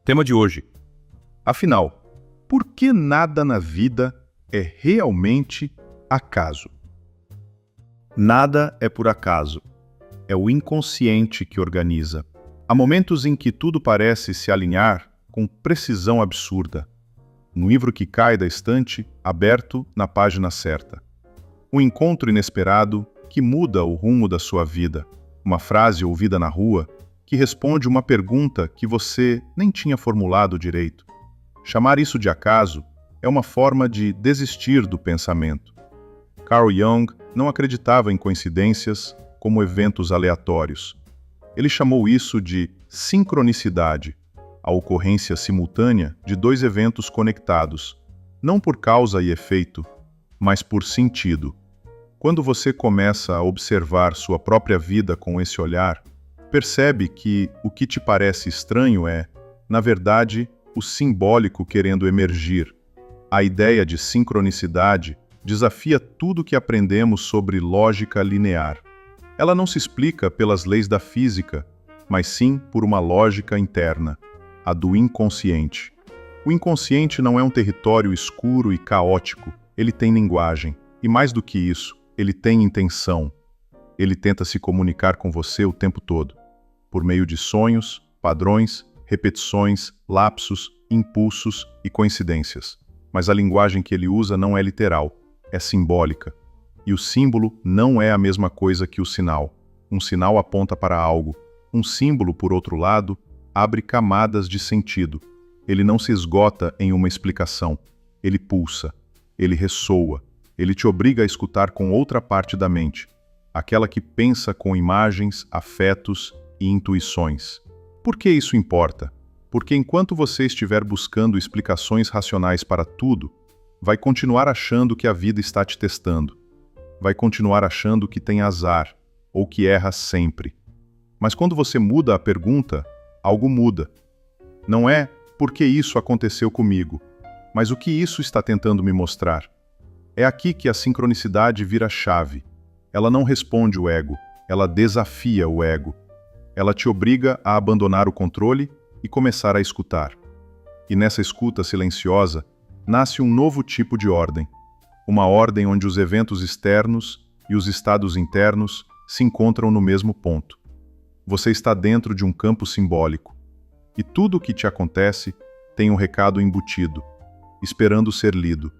Tema de hoje. Afinal, por que nada na vida é realmente acaso? Nada é por acaso. É o inconsciente que organiza. Há momentos em que tudo parece se alinhar com precisão absurda. Um livro que cai da estante, aberto na página certa. Um encontro inesperado que muda o rumo da sua vida. Uma frase ouvida na rua que responde uma pergunta que você nem tinha formulado direito. Chamar isso de acaso é uma forma de desistir do pensamento. Carl Jung não acreditava em coincidências como eventos aleatórios. Ele chamou isso de sincronicidade, a ocorrência simultânea de dois eventos conectados, não por causa e efeito, mas por sentido. Quando você começa a observar sua própria vida com esse olhar, percebe que o que te parece estranho é, na verdade, o simbólico querendo emergir. A ideia de sincronicidade desafia tudo que aprendemos sobre lógica linear. Ela não se explica pelas leis da física, mas sim por uma lógica interna, a do inconsciente. O inconsciente não é um território escuro e caótico, ele tem linguagem, e mais do que isso, ele tem intenção. Ele tenta se comunicar com você o tempo todo, por meio de sonhos, padrões, repetições, lapsos, impulsos e coincidências. Mas a linguagem que ele usa não é literal, é simbólica. E o símbolo não é a mesma coisa que o sinal. Um sinal aponta para algo. Um símbolo, por outro lado, abre camadas de sentido. Ele não se esgota em uma explicação. Ele pulsa. Ele ressoa. Ele te obriga a escutar com outra parte da mente, aquela que pensa com imagens, afetos e intuições. Por que isso importa? Porque enquanto você estiver buscando explicações racionais para tudo, vai continuar achando que a vida está te testando. Vai continuar achando que tem azar, ou que erra sempre. Mas quando você muda a pergunta, algo muda. Não é por que isso aconteceu comigo, mas o que isso está tentando me mostrar. É aqui que a sincronicidade vira chave. Ela não responde o ego, ela desafia o ego. Ela te obriga a abandonar o controle e começar a escutar. E nessa escuta silenciosa, nasce um novo tipo de ordem. Uma ordem onde os eventos externos e os estados internos se encontram no mesmo ponto. Você está dentro de um campo simbólico. E tudo o que te acontece tem um recado embutido, esperando ser lido.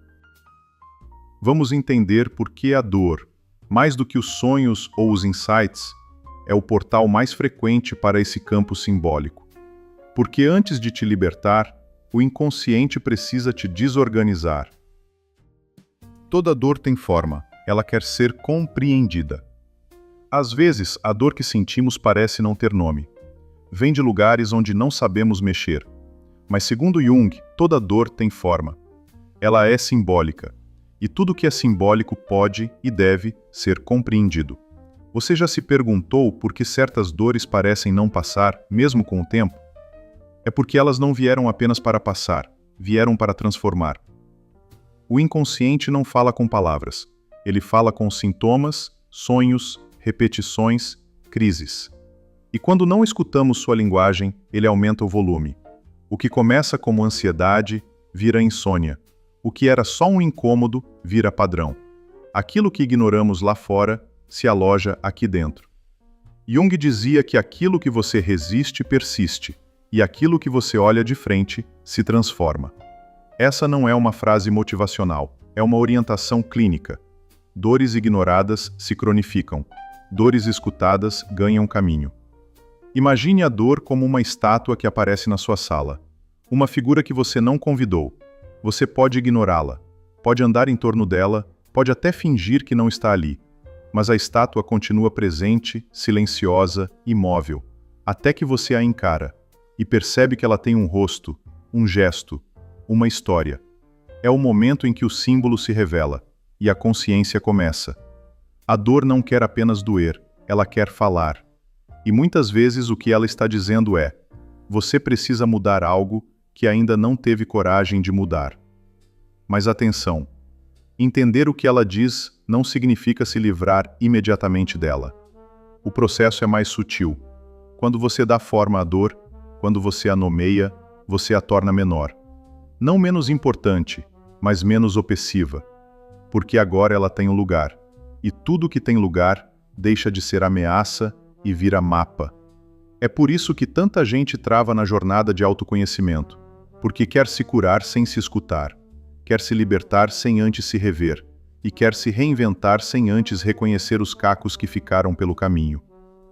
Vamos entender por que a dor, mais do que os sonhos ou os insights, é o portal mais frequente para esse campo simbólico. Porque antes de te libertar, o inconsciente precisa te desorganizar. Toda dor tem forma, ela quer ser compreendida. Às vezes, a dor que sentimos parece não ter nome. Vem de lugares onde não sabemos mexer. Mas segundo Jung, toda dor tem forma. Ela é simbólica. E tudo que é simbólico pode e deve ser compreendido. Você já se perguntou por que certas dores parecem não passar, mesmo com o tempo? É porque elas não vieram apenas para passar, vieram para transformar. O inconsciente não fala com palavras. Ele fala com sintomas, sonhos, repetições, crises. E quando não escutamos sua linguagem, ele aumenta o volume. O que começa como ansiedade, vira insônia. O que era só um incômodo, vira padrão. Aquilo que ignoramos lá fora, se aloja aqui dentro. Jung dizia que aquilo que você resiste, persiste, e aquilo que você olha de frente, se transforma. Essa não é uma frase motivacional, é uma orientação clínica. Dores ignoradas se cronificam. Dores escutadas ganham caminho. Imagine a dor como uma estátua que aparece na sua sala. Uma figura que você não convidou. Você pode ignorá-la, pode andar em torno dela, pode até fingir que não está ali. Mas a estátua continua presente, silenciosa, imóvel, até que você a encara e percebe que ela tem um rosto, um gesto, uma história. É o momento em que o símbolo se revela e a consciência começa. A dor não quer apenas doer, ela quer falar. E muitas vezes o que ela está dizendo é: você precisa mudar algo que ainda não teve coragem de mudar. Mas atenção, entender o que ela diz não significa se livrar imediatamente dela. O processo é mais sutil. Quando você dá forma à dor, quando você a nomeia, você a torna menor. Não menos importante, mas menos opressiva, porque agora ela tem um lugar, e tudo que tem lugar deixa de ser ameaça e vira mapa. É por isso que tanta gente trava na jornada de autoconhecimento, porque quer se curar sem se escutar, quer se libertar sem antes se rever, e quer se reinventar sem antes reconhecer os cacos que ficaram pelo caminho.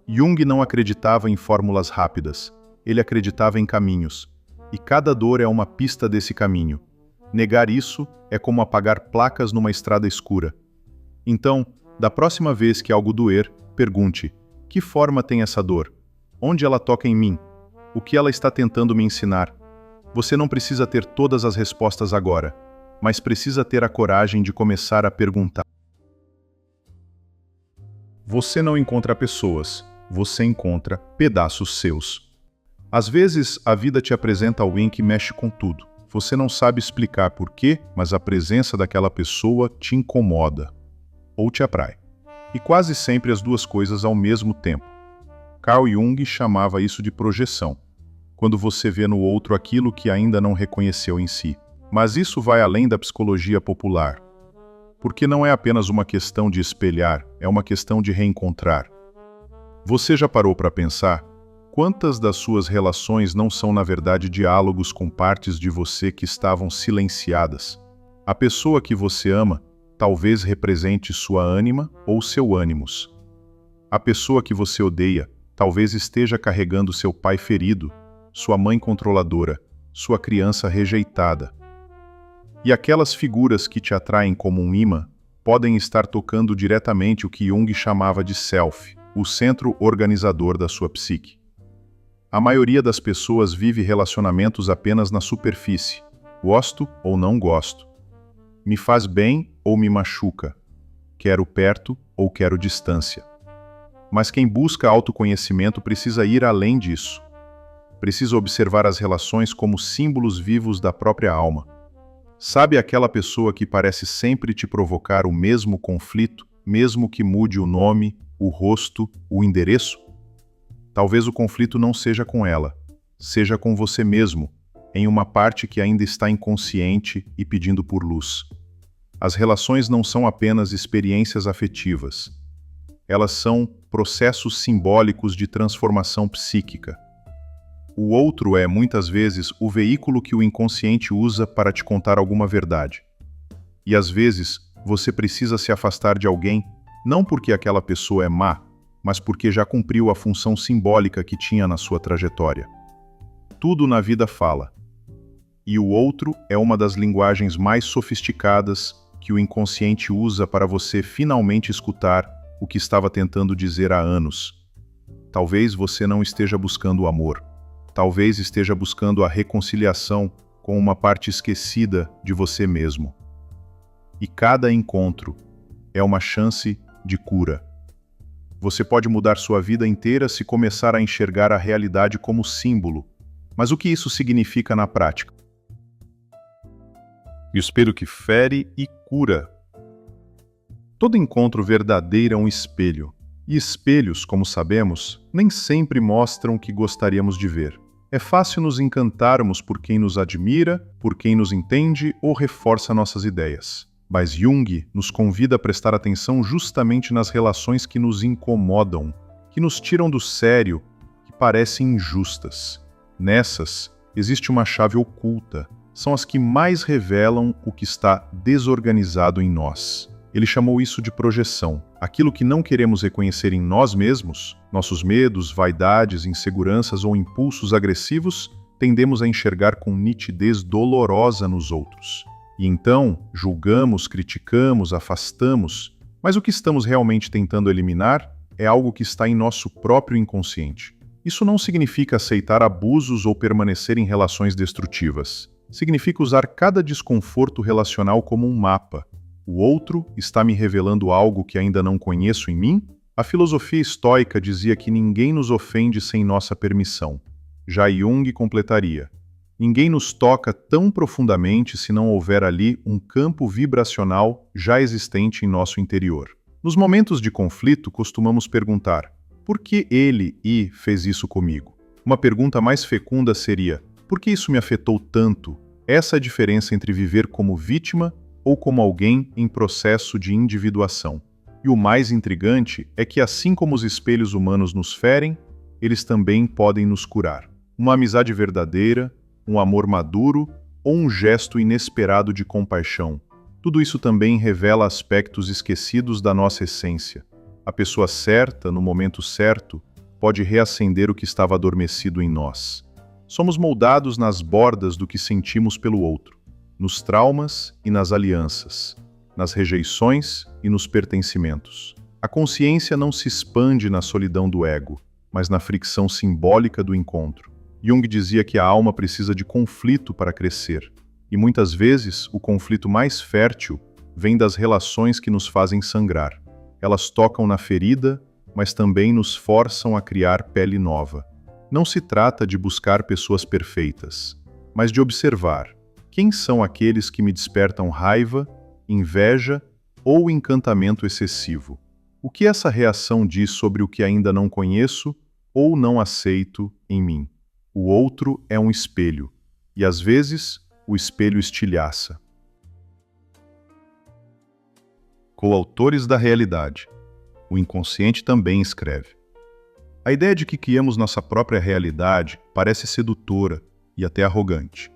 Jung não acreditava em fórmulas rápidas, ele acreditava em caminhos, e cada dor é uma pista desse caminho. Negar isso é como apagar placas numa estrada escura. Então, da próxima vez que algo doer, pergunte: que forma tem essa dor? Onde ela toca em mim? O que ela está tentando me ensinar? Você não precisa ter todas as respostas agora, mas precisa ter a coragem de começar a perguntar. Você não encontra pessoas, você encontra pedaços seus. Às vezes, a vida te apresenta alguém que mexe com tudo. Você não sabe explicar por quê, mas a presença daquela pessoa te incomoda ou te atrai. E quase sempre as duas coisas ao mesmo tempo. Carl Jung chamava isso de projeção, quando você vê no outro aquilo que ainda não reconheceu em si. Mas isso vai além da psicologia popular, porque não é apenas uma questão de espelhar, é uma questão de reencontrar. Você já parou para pensar quantas das suas relações não são na verdade diálogos com partes de você que estavam silenciadas? A pessoa que você ama talvez represente sua ânima ou seu ânimos. A pessoa que você odeia talvez esteja carregando seu pai ferido, sua mãe controladora, sua criança rejeitada. E aquelas figuras que te atraem como um imã podem estar tocando diretamente o que Jung chamava de self, o centro organizador da sua psique. A maioria das pessoas vive relacionamentos apenas na superfície. Gosto ou não gosto. Me faz bem ou me machuca. Quero perto ou quero distância. Mas quem busca autoconhecimento precisa ir além disso. Precisa observar as relações como símbolos vivos da própria alma. Sabe aquela pessoa que parece sempre te provocar o mesmo conflito, mesmo que mude o nome, o rosto, o endereço? Talvez o conflito não seja com ela, seja com você mesmo, em uma parte que ainda está inconsciente e pedindo por luz. As relações não são apenas experiências afetivas. Elas são processos simbólicos de transformação psíquica. O outro é, muitas vezes, o veículo que o inconsciente usa para te contar alguma verdade. E às vezes, você precisa se afastar de alguém, não porque aquela pessoa é má, mas porque já cumpriu a função simbólica que tinha na sua trajetória. Tudo na vida fala. E o outro é uma das linguagens mais sofisticadas que o inconsciente usa para você finalmente escutar o que estava tentando dizer há anos. Talvez você não esteja buscando o amor. Talvez esteja buscando a reconciliação com uma parte esquecida de você mesmo. E cada encontro é uma chance de cura. Você pode mudar sua vida inteira se começar a enxergar a realidade como símbolo. Mas o que isso significa na prática? E o espelho que fere e cura. Todo encontro verdadeiro é um espelho. E espelhos, como sabemos, nem sempre mostram o que gostaríamos de ver. É fácil nos encantarmos por quem nos admira, por quem nos entende ou reforça nossas ideias. Mas Jung nos convida a prestar atenção justamente nas relações que nos incomodam, que nos tiram do sério, que parecem injustas. Nessas, existe uma chave oculta. São as que mais revelam o que está desorganizado em nós. Ele chamou isso de projeção. Aquilo que não queremos reconhecer em nós mesmos, nossos medos, vaidades, inseguranças ou impulsos agressivos, tendemos a enxergar com nitidez dolorosa nos outros. E então, julgamos, criticamos, afastamos, mas o que estamos realmente tentando eliminar é algo que está em nosso próprio inconsciente. Isso não significa aceitar abusos ou permanecer em relações destrutivas. Significa usar cada desconforto relacional como um mapa. O outro está me revelando algo que ainda não conheço em mim? A filosofia estoica dizia que ninguém nos ofende sem nossa permissão. Já Jung completaria: ninguém nos toca tão profundamente se não houver ali um campo vibracional já existente em nosso interior. Nos momentos de conflito, costumamos perguntar: por que ele fez isso comigo? Uma pergunta mais fecunda seria: Por que isso me afetou tanto? Essa é a diferença entre viver como vítima ou como alguém em processo de individuação. E o mais intrigante é que, assim como os espelhos humanos nos ferem, eles também podem nos curar. Uma amizade verdadeira, um amor maduro ou um gesto inesperado de compaixão. Tudo isso também revela aspectos esquecidos da nossa essência. A pessoa certa, no momento certo, pode reacender o que estava adormecido em nós. Somos moldados nas bordas do que sentimos pelo outro, nos traumas e nas alianças, nas rejeições e nos pertencimentos. A consciência não se expande na solidão do ego, mas na fricção simbólica do encontro. Jung dizia que a alma precisa de conflito para crescer, e muitas vezes o conflito mais fértil vem das relações que nos fazem sangrar. Elas tocam na ferida, mas também nos forçam a criar pele nova. Não se trata de buscar pessoas perfeitas, mas de observar quem são aqueles que me despertam raiva, inveja ou encantamento excessivo. O que essa reação diz sobre o que ainda não conheço ou não aceito em mim? O outro é um espelho, e às vezes o espelho estilhaça. Coautores da realidade. O inconsciente também escreve. A ideia de que criamos nossa própria realidade parece sedutora e até arrogante.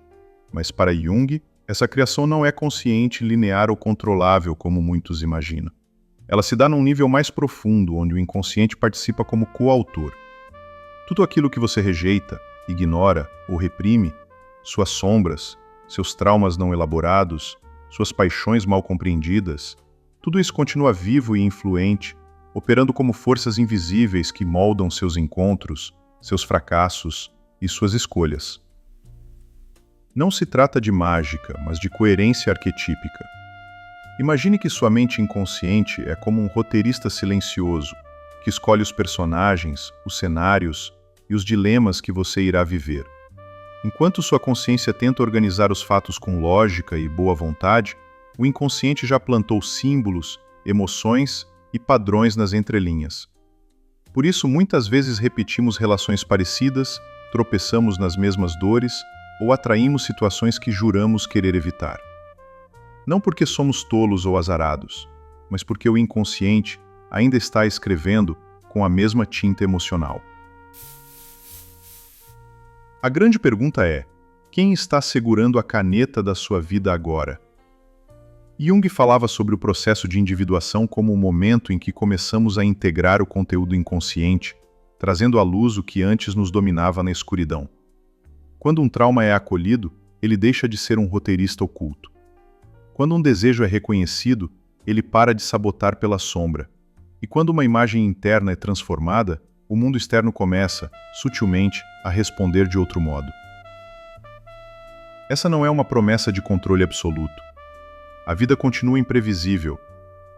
Mas para Jung, essa criação não é consciente, linear ou controlável como muitos imaginam. Ela se dá num nível mais profundo, onde o inconsciente participa como coautor. Tudo aquilo que você rejeita, ignora ou reprime, suas sombras, seus traumas não elaborados, suas paixões mal compreendidas, tudo isso continua vivo e influente, operando como forças invisíveis que moldam seus encontros, seus fracassos e suas escolhas. Não se trata de mágica, mas de coerência arquetípica. Imagine que sua mente inconsciente é como um roteirista silencioso, que escolhe os personagens, os cenários e os dilemas que você irá viver. Enquanto sua consciência tenta organizar os fatos com lógica e boa vontade, o inconsciente já plantou símbolos, emoções e padrões nas entrelinhas. Por isso, muitas vezes repetimos relações parecidas, tropeçamos nas mesmas dores ou atraímos situações que juramos querer evitar. Não porque somos tolos ou azarados, mas porque o inconsciente ainda está escrevendo com a mesma tinta emocional. A grande pergunta é: quem está segurando a caneta da sua vida agora? Jung falava sobre o processo de individuação como o momento em que começamos a integrar o conteúdo inconsciente, trazendo à luz o que antes nos dominava na escuridão. Quando um trauma é acolhido, ele deixa de ser um roteirista oculto. Quando um desejo é reconhecido, ele para de sabotar pela sombra. E quando uma imagem interna é transformada, o mundo externo começa, sutilmente, a responder de outro modo. Essa não é uma promessa de controle absoluto. A vida continua imprevisível,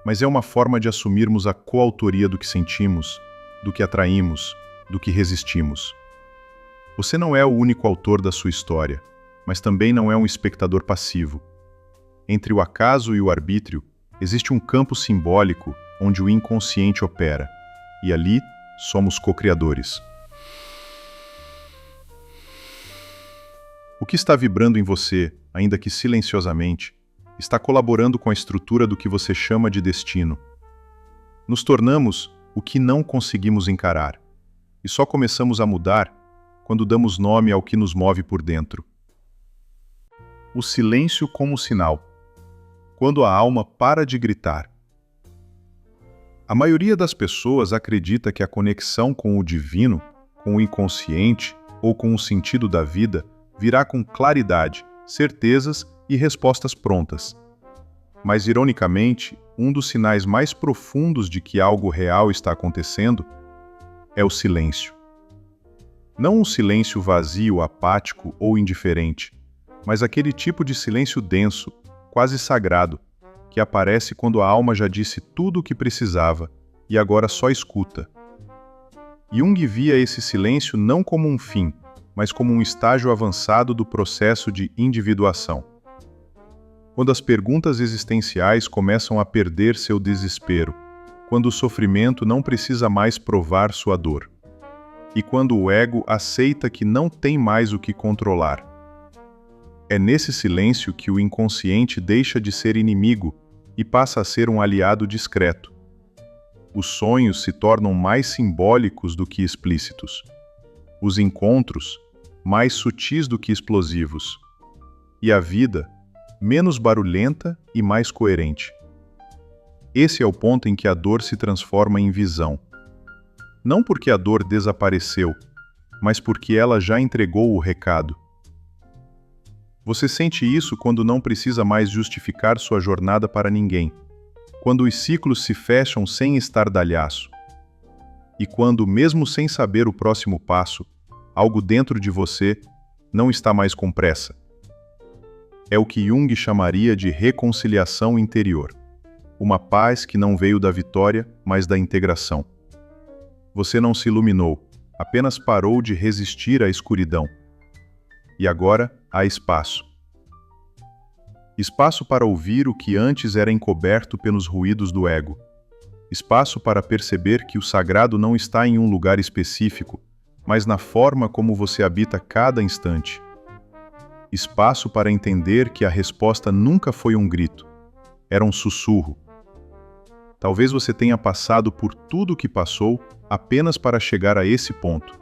mas é uma forma de assumirmos a coautoria do que sentimos, do que atraímos, do que resistimos. Você não é o único autor da sua história, mas também não é um espectador passivo. Entre o acaso e o arbítrio, existe um campo simbólico onde o inconsciente opera, e ali somos co-criadores. O que está vibrando em você, ainda que silenciosamente, está colaborando com a estrutura do que você chama de destino. Nos tornamos o que não conseguimos encarar, e só começamos a mudar quando damos nome ao que nos move por dentro. O silêncio como sinal. Quando a alma para de gritar. A maioria das pessoas acredita que a conexão com o divino, com o inconsciente ou com o sentido da vida virá com claridade, certezas e respostas prontas. Mas, ironicamente, um dos sinais mais profundos de que algo real está acontecendo é o silêncio. Não um silêncio vazio, apático ou indiferente, mas aquele tipo de silêncio denso, quase sagrado, que aparece quando a alma já disse tudo o que precisava e agora só escuta. Jung via esse silêncio não como um fim, mas como um estágio avançado do processo de individuação. Quando as perguntas existenciais começam a perder seu desespero, quando o sofrimento não precisa mais provar sua dor, e quando o ego aceita que não tem mais o que controlar, É nesse silêncio que o inconsciente deixa de ser inimigo e passa a ser um aliado discreto. Os sonhos se tornam mais simbólicos do que explícitos. Os encontros, mais sutis do que explosivos. E a vida, menos barulhenta e mais coerente. Esse é o ponto em que a dor se transforma em visão. Não porque a dor desapareceu, mas porque ela já entregou o recado. Você sente isso quando não precisa mais justificar sua jornada para ninguém, quando os ciclos se fecham sem estardalhaço, e quando, mesmo sem saber o próximo passo, algo dentro de você não está mais com pressa. É o que Jung chamaria de reconciliação interior, uma paz que não veio da vitória, mas da integração. Você não se iluminou, apenas parou de resistir à escuridão. E agora há espaço. Espaço para ouvir o que antes era encoberto pelos ruídos do ego. Espaço para perceber que o sagrado não está em um lugar específico, mas na forma como você habita cada instante. Espaço para entender que a resposta nunca foi um grito, era um sussurro. Talvez você tenha passado por tudo o que passou apenas para chegar a esse ponto,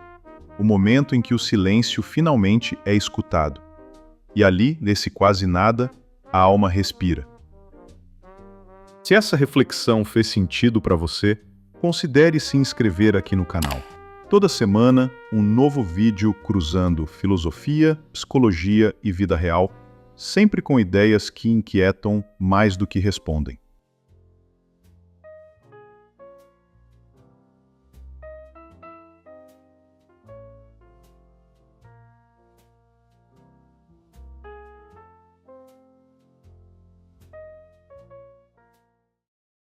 o momento em que o silêncio finalmente é escutado. E ali, nesse quase nada, a alma respira. Se essa reflexão fez sentido para você, considere se inscrever aqui no canal. Toda semana, um novo vídeo cruzando filosofia, psicologia e vida real, sempre com ideias que inquietam mais do que respondem.